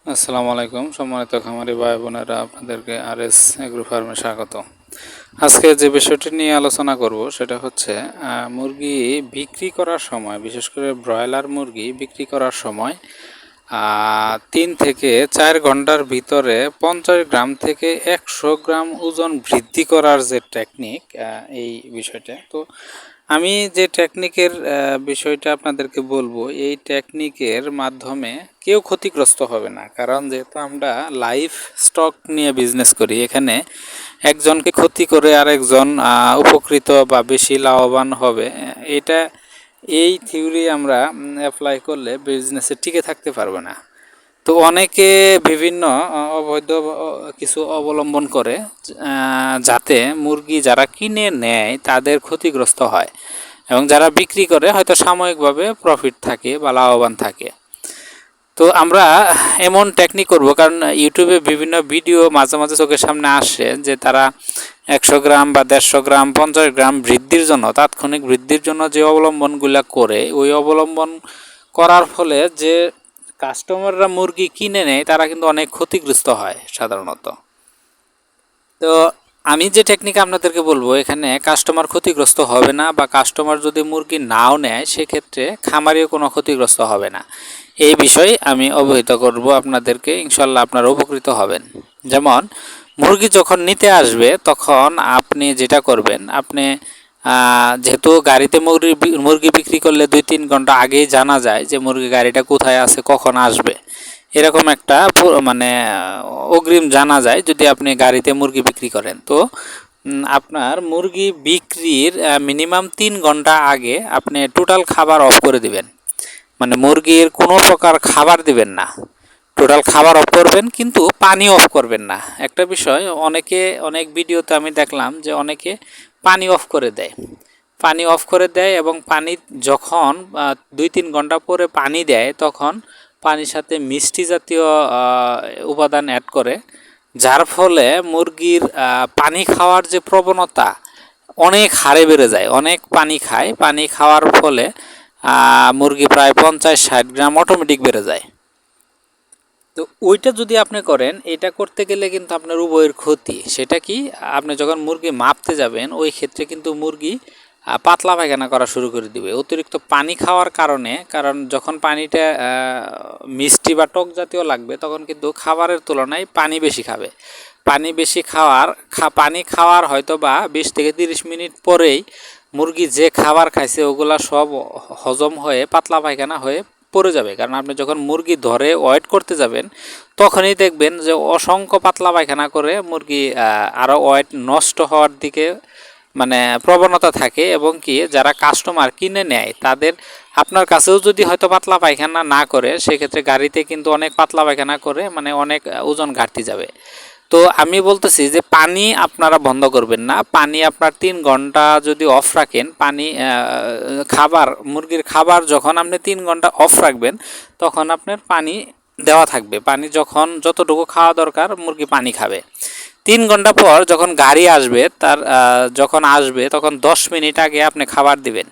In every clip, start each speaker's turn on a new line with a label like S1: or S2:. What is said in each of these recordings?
S1: আসসালামু আলাইকুম সম্মানিত খামারি ভাই বোনেরা, আপনাদেরকে আরএস এগ্রো ফার্মে স্বাগত। আজকে যে বিষয়টি নিয়ে আলোচনা করব সেটা হচ্ছে মুরগি বিক্রি করার সময়, বিশেষ করে ব্রয়লার মুরগি বিক্রি করার সময় 3 থেকে 4 ঘন্টার ভিতরে 50 গ্রাম থেকে 100 গ্রাম ওজন বৃদ্ধি করার যে টেকনিক, এই বিষয়টা। তো আমি যে টেকনিকের বিষয়টা আপনাদেরকে বলবো, এই টেকনিকের মাধ্যমে কেউ ক্ষতিগ্রস্ত হবে না। কারণ যেহেতু আমরা লাইভ স্টক নিয়ে বিজনেস করি, এখানে একজনকে ক্ষতি করে আরেকজন উপকৃত বা বেশি লাভবান হবে, এটা এই থিওরি আমরা অ্যাপ্লাই করলে বিজনেসে টিকে থাকতে পারবে না। তো অনেকে বিভিন্ন অবৈধ কিছু অবলম্বন করে, যাতে মুরগি যারা কিনে নেয় তাদের ক্ষতিগ্রস্ত হয়, এবং যারা বিক্রি করে হয়তো সাময়িকভাবে প্রফিট থাকে বা লাভবান থাকে। তো আমরা এমন টেকনিক করব, কারণ ইউটিউবে বিভিন্ন ভিডিও মাঝে মাঝে চোখের সামনে আসে যে তারা 100 গ্রাম বা 150 গ্রাম 50 গ্রাম বৃদ্ধির জন্য, তাৎক্ষণিক বৃদ্ধির জন্য যে অবলম্বনগুলো করে, ওই অবলম্বন করার ফলে যে কাস্টমাররা মুরগি কিনে নেয় তারা কিন্তু অনেক ক্ষতিগ্রস্ত হয় সাধারণত। তো আমি যে টেকনিক আপনাদেরকে বলবো, এখানে কাস্টমার ক্ষতিগ্রস্ত হবে না, বা কাস্টমার যদি মুরগি নাও নেয় সেক্ষেত্রে খামারিও কোনো ক্ষতিগ্রস্ত হবে না। এই বিষয়ে আমি অবহিত করব আপনাদেরকে, ইনশাল্লাহ আপনারা উপকৃত হবেন। যেমন মুরগি যখন নিতে আসবে তখন আপনি যেটা করবেন, আপনি যেহেতু গাড়িতে মুরগি বিক্রি করলে 2-3 ঘন্টা আগেই জানা যায় যে মুরগি গাড়িটা কোথায় আছে, কখন আসবে, এরকম একটা মানে অগ্রিম জানা যায় যদি আপনি গাড়িতে মুরগি বিক্রি করেন। তো আপনার মুরগি বিক্রির মিনিমাম 3 ঘন্টা আগে আপনি টোটাল খাবার অফ করে দিবেন। মানে মুরগির কোনো প্রকার খাবার দিবেন না, টোটাল খাবার অফ করবেন, কিন্তু পানি অফ করবেন না। একটা বিষয়, অনেক ভিডিওতে আমি দেখলাম যে অনেকে পানি অফ করে দেয়, এবং পানি যখন 2-3 ঘন্টা পরে পানি দেয়, তখন পানির সাথে মিষ্টি জাতীয় উপাদান অ্যাড করে, যার ফলে মুরগির পানি খাওয়ার যে প্রবণতা অনেক হারে বেড়ে যায়। অনেক পানি খায়, পানি খাওয়ার ফলে মুরগি প্রায় 50-60 গ্রাম অটোমেটিক বেড়ে যায়। তো ওইটা যদি আপনি করেন, এটা করতে গেলে কিন্তু আপনার উভয়ের ক্ষতি। সেটা কি, আপনি যখন মুরগি মাপতে যাবেন ওই ক্ষেত্রে কিন্তু মুরগি পাতলা পায়খানা করা শুরু করে দিবে অতিরিক্ত পানি খাওয়ার কারণে। কারণ যখন পানিটা মিষ্টি বা টক জাতীয় লাগবে, তখন কিন্তু খাবারের তুলনায় পানি বেশি খাবে। পানি খাওয়ার হয়তো বা 20 থেকে 30 মিনিট পরেই মুরগি যে খাবার খাইছে ওগুলা সব হজম হয়ে পাতলা পায়খানা হয়ে পড়ে যাবে। কারণ আপনি যখন মুরগি ধরে ওয়েট করতে যাবেন, তখনই দেখবেন যে অসংখ্য পাতলা পায়খানা করে মুরগি আরও ওয়েট নষ্ট হওয়ার দিকে মানে প্রবণতা থাকে। এবং কি যারা কাস্টমার কিনে নেয় তাদের, আপনার কাছেও যদি হয়তো পাতলা পায়খানা না করে, সেক্ষেত্রে গাড়িতে কিন্তু অনেক পাতলা পায়খানা করে, মানে অনেক ওজন ঘাটতি যাবে। তো আমি বলতেছি যে পানি আপনারা বন্ধ করবেন না। পানি আপনার 3 ঘন্টা যদি অফ রাখেন, পানি মুরগির খাবার যখন আপনি 3 ঘন্টা অফ রাখবেন, তখন আপনার পানি দেওয়া থাকবে। পানি যখন যতটুকু খাওয়া দরকার মুরগি পানি খাবে। 3 ঘন্টা পর যখন গাড়ি আসবে, যখন আসবে তখন 10 মিনিট আগে আপনি খাবার দিবেন,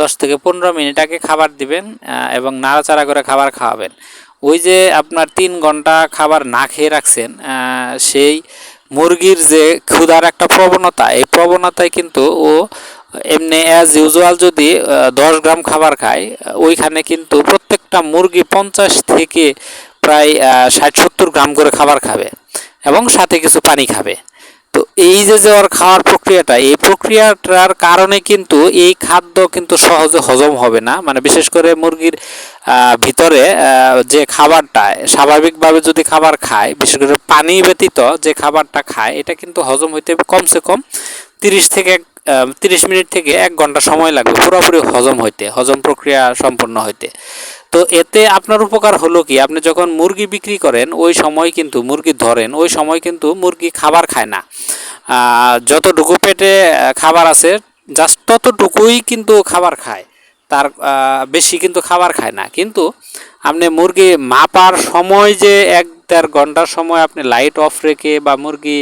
S1: 10 থেকে 15 মিনিট আগে খাবার দিবেন, এবং নাড়াচাড়া করে খাবার খাওয়াবেন। ওই যে আপনার 3 ঘন্টা খাবার না খেয়ে রাখছেন, সেই মুরগির যে ক্ষুধার একটা প্রবণতা, এই প্রবণতায় কিন্তু ও এমনি অ্যাজ ইউজুয়াল যদি 10 গ্রাম খাবার খায়, ওইখানে কিন্তু প্রত্যেকটা মুরগি 50 থেকে প্রায় 60-70 গ্রাম করে খাবার খাবে, এবং সাথে কিছু পানি খাবে। তো এই যে ওর খাওয়ার প্রক্রিয়াটা, এই প্রক্রিয়াটার কারণে কিন্তু এই খাদ্য কিন্তু সহজে হজম হবে না। মানে বিশেষ করে মুরগির ভিতরে যে খাবারটা স্বাভাবিকভাবে যদি খাবার খায়, বিশেষ করে পানি ব্যতীত যে খাবারটা খায়, এটা কিন্তু হজম হইতে কমসে কম 30 মিনিট থেকে 1 ঘন্টা সময় লাগবে পুরোপুরি হজম প্রক্রিয়া সম্পন্ন হইতে। তো এতে আপনার উপকার হলো কি, আপনি যখন মুরগি বিক্রি করেন ওই সময় কিন্তু মুরগি ধরেন, ওই সময় কিন্তু মুরগি খাবার খায় না, যতটুকু পেটে খাবার আছে জাস্ট ততটুকুই কিন্তু খাবার খায়, তার বেশি কিন্তু খাবার খায় না। কিন্তু আপনি মুরগি মাপার সময় যে 1-1.5 ঘন্টার সময় আপনি লাইট অফ রেখে বা মুরগি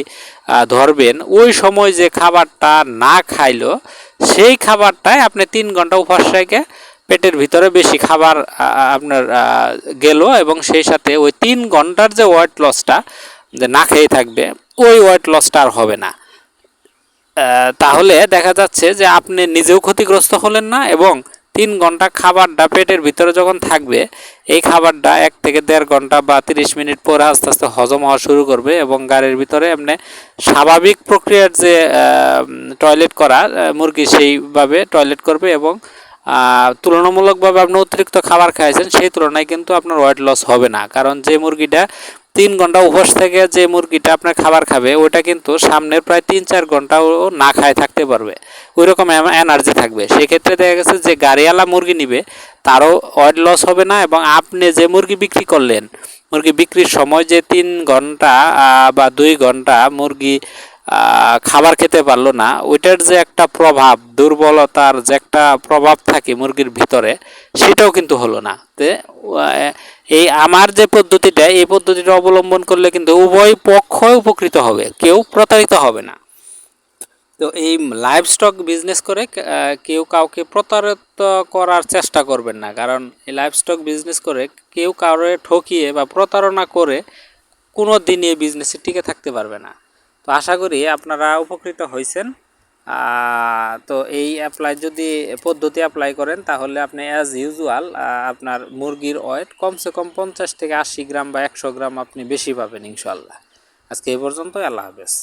S1: ধরবেন, ওই সময় যে খাবারটা না খাইলো, সেই খাবারটাই আপনি 3 ঘন্টা উপবাস রেখে পেটের ভিতরে বেশি খাবার আপনার গেল, এবং সেই সাথে ওই 3 ঘন্টার যে ওয়েট লসটা, যে না খেয়ে থাকবে, ওই ওয়েট লসটা আর হবে না। তাহলে দেখা যাচ্ছে যে আপনি নিজেও ক্ষতিগ্রস্ত হলেন না, এবং 3 ঘন্টা খাবারটা পেটের ভিতরে যখন থাকবে, এই খাবারটা 1 থেকে 1.5 ঘন্টা বা 30 মিনিট পরে আস্তে আস্তে হজম হওয়া শুরু করবে, এবং গাড়ির ভিতরে এমনি স্বাভাবিক প্রক্রিয়ার যে টয়লেট করা মুরগি, সেইভাবে টয়লেট করবে, এবং তুলনামূলকভাবে আপনি অতিরিক্ত খাবার খাইছেন সেই তুলনায় কিন্তু আপনার ওয়েট লস হবে না। কারণ যে মুরগিটা 3 ঘন্টা উপোস থেকে যে মুরগিটা আপনার খাবার খাবে, ওইটা কিন্তু সামনের প্রায় 3-4 ঘন্টাও না খায় থাকতে পারবে, ওই রকম এনার্জি থাকবে। সেক্ষেত্রে দেখা গেছে যে গাড়িওয়ালা মুরগি নিবে, তারও ওয়েট লস হবে না, এবং আপনি যে মুরগি বিক্রি করলেন, মুরগি বিক্রির সময় যে 3 ঘন্টা বা 2 ঘন্টা মুরগি খাবার খেতে পারলো না, ওইটার যে একটা প্রভাব, দুর্বলতার যে একটা প্রভাব থাকে মুরগির ভিতরে, সেটাও কিন্তু হলো না। তে এই আমার যে পদ্ধতিটা, এই পদ্ধতিটা অবলম্বন করলে কিন্তু উভয় পক্ষ উপকৃত হবে, কেউ প্রতারিত হবে না। তো এই লাইভ স্টক বিজনেস করে কেউ কাউকে প্রতারিত করার চেষ্টা করবেন না, কারণ এই লাইভ স্টক বিজনেস করে কেউ কাউরে ঠকিয়ে বা প্রতারণা করে কোনো দিন এই বিজনেসে টিকে থাকতে পারবে না। তো আশা করি আপনারা উপকৃত হয়েছেন। তো এই যদি পদ্ধতি অ্যাপ্লাই করেন, তাহলে আপনি অ্যাজ ইউজুয়াল আপনার মুরগির ওয়েট কমসে কম 50 থেকে 80 গ্রাম বা 100 গ্রাম আপনি বেশি পাবেন ইনশাল্লাহ। আজকে এই পর্যন্তই, আল্লাহ হাফেজ।